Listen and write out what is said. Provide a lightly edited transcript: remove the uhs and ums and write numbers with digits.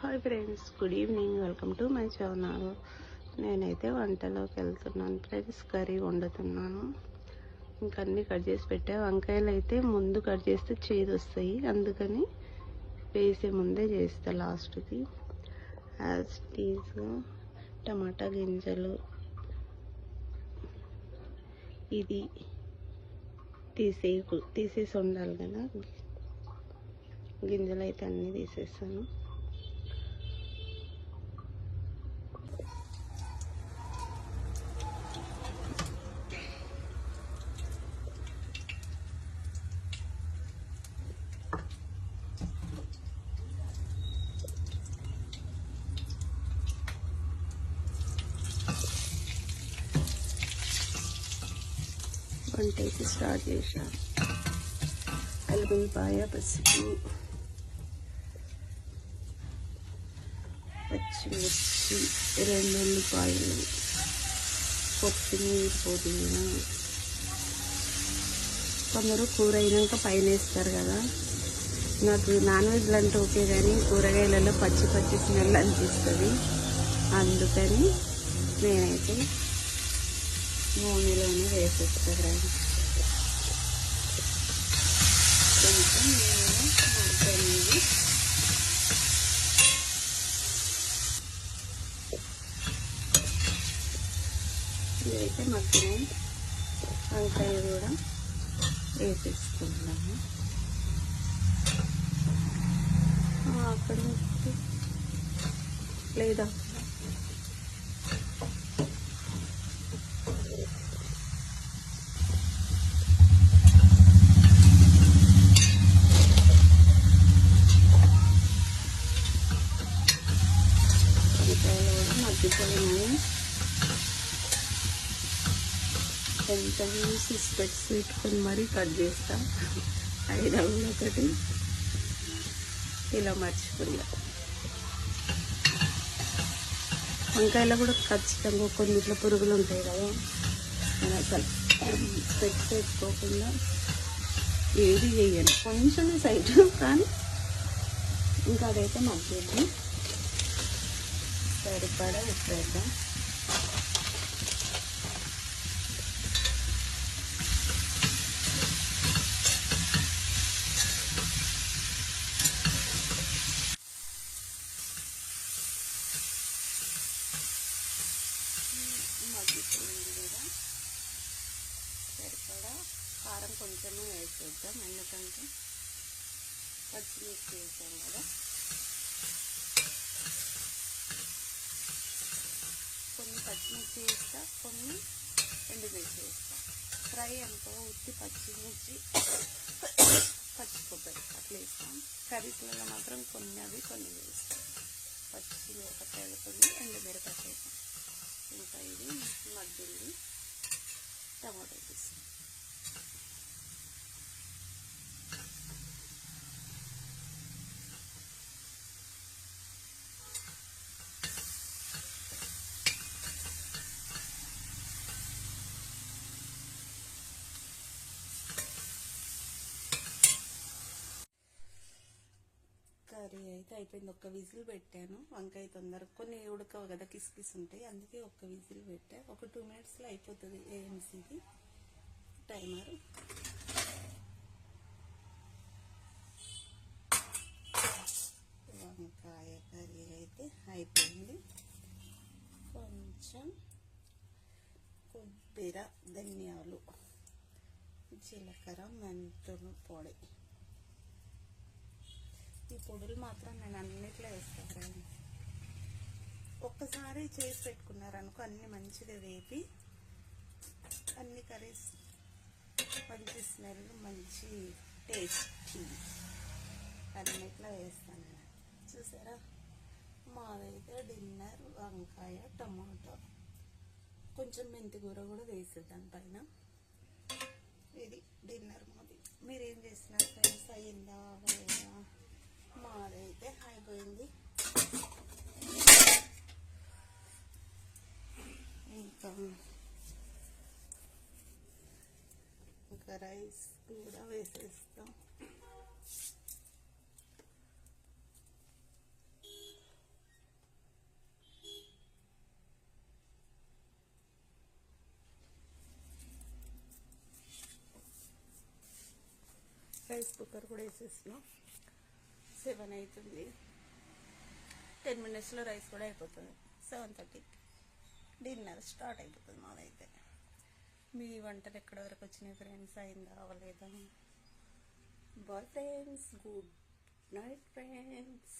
Hi friends, good evening. Welcome to my channel. నేనైతే వంటలోకి వెళ్తున్నాను friends. Curry వండుతున్నాను. ఇంకా అన్నీ కట్ చేసి పెట్టా. వంకాయలు అయితే ముందు కట్ చేస్తే చేదు వస్తాయి, అందుకని వేసే ముందే చేస్తా లాస్ట్కి. యాజ్ టీజ్గా టమాటా గింజలు ఇది తీసేసి ఉండాలి కదా, గింజలు అయితే అన్నీ తీసేస్తాను. వంట అయితే స్టార్ట్ చేశాను. ఎల్లుల్లిపాయ, పసుపు, పచ్చిమిర్చి, 2 ఉల్లిపాయలు, కొత్తిమీర, పుదీనా. కొందరు కూర అయినాక పైన వేస్తారు కదా, నాకు నాన్ వెజ్లు అంటే ఓకే, కానీ కూరగాయలలో పచ్చి పచ్చి స్మెల్ అనిపిస్తుంది. అందుకని నేనైతే నూనెలోనే వేసేస్తాను. కొంచెం నేను మగ్గనిది ఇదైతే మగ్గినాయి. వంకాయ కూడా వేసేసుకుంటాము. అక్కడ లేదా మగ్గిపోయినాయి. కొంచెం స్పెట్స్ పెట్టుకొని మరీ కట్ చేస్తా. అయినా కూడా ఒకటి ఇలా మర్చిపోయా. వంకాయలో కూడా ఖచ్చితంగా కొన్నిట్లో పురుగులు ఉంటాయి కదా, నేను అసలు స్పెట్స్ పెట్టుకోకుండా ఏది చేయను. కొంచెమే సైడ్, కానీ ఇంకా అదైతే మగ్గిద్ది. సరిపడా ఉప్పు వేద్దాం. మగ్గిపోయింది కదా, సరిపడా కారం కొంచెమే వేసేద్దాం, ఎందుకంటే పచ్చిమిర్చి వేసాం కదా. కొన్ని పచ్చిమిర్చి వేస్తా, కొన్ని ఎండుమిర్చి వేస్తా. ఫ్రై అనుకో ఉత్తి పచ్చిమిర్చి, పచ్చి కొబ్బరి అట్లా వేస్తాం. కర్రీస్లలో మాత్రం కొన్ని అవి కొన్ని వేస్తాం. పచ్చిమిరపకాయలు కొన్ని, ఎండుమిరపకాయ. ఇంకా ఇది మగ్గింది. టమాటో వేస్తాం. కర్రీ అయితే అయిపోయింది. ఒక్క విజిల్ పెట్టాను. వంకాయ తొందరగా కొన్ని ఉడకవు కదా, కిస్ ఉంటాయి, అందుకే ఒక్క విజిల్ పెట్టా. ఒక 2 మినిట్స్లో అయిపోతుంది. ఏఎంసీది టైమర్. వంకాయ కర్రీ అయితే అయిపోయింది. కొంచెం కొబ్బరి, ధనియాలు, జీలకర్ర, మెంతులు పొడి. ఈ పొడులు మాత్రం నేను అన్నిట్లో వేస్తాను. ఒక్కసారి చేసి పెట్టుకున్నారనుకో అన్ని మంచిగా వేపి, అన్ని కర్రీస్ మంచి స్మెల్, మంచి టేస్ట్ అన్నిట్లో వేస్తాను. చూసారా, మాదైతే డిన్నర్ వంకాయ టమాటో, కొంచెం మెంతి కూర కూడా వేసేద్దాం పైన. ఇది డిన్నర్ మాది. మీరేం చేస్తున్నారు ఫ్రెండ్స్? అయ్యిందా లేదా? మాదైతే అయిపోయింది. ఇంకా రైస్ కూడా వేసేస్తాం. రైస్ కుక్కర్ కూడా వేసేసినాం. 7 అవుతుంది. 10 మినిట్స్లో రైస్ కూడా అయిపోతుంది. 7:30 డిన్నర్ స్టార్ట్ అయిపోతుంది మాదైతే. మీ వంటలు ఎక్కడి వరకు వచ్చినాయి ఫ్రెండ్స్? అయిందా అవ్వలేదా? Bye friends, good night friends.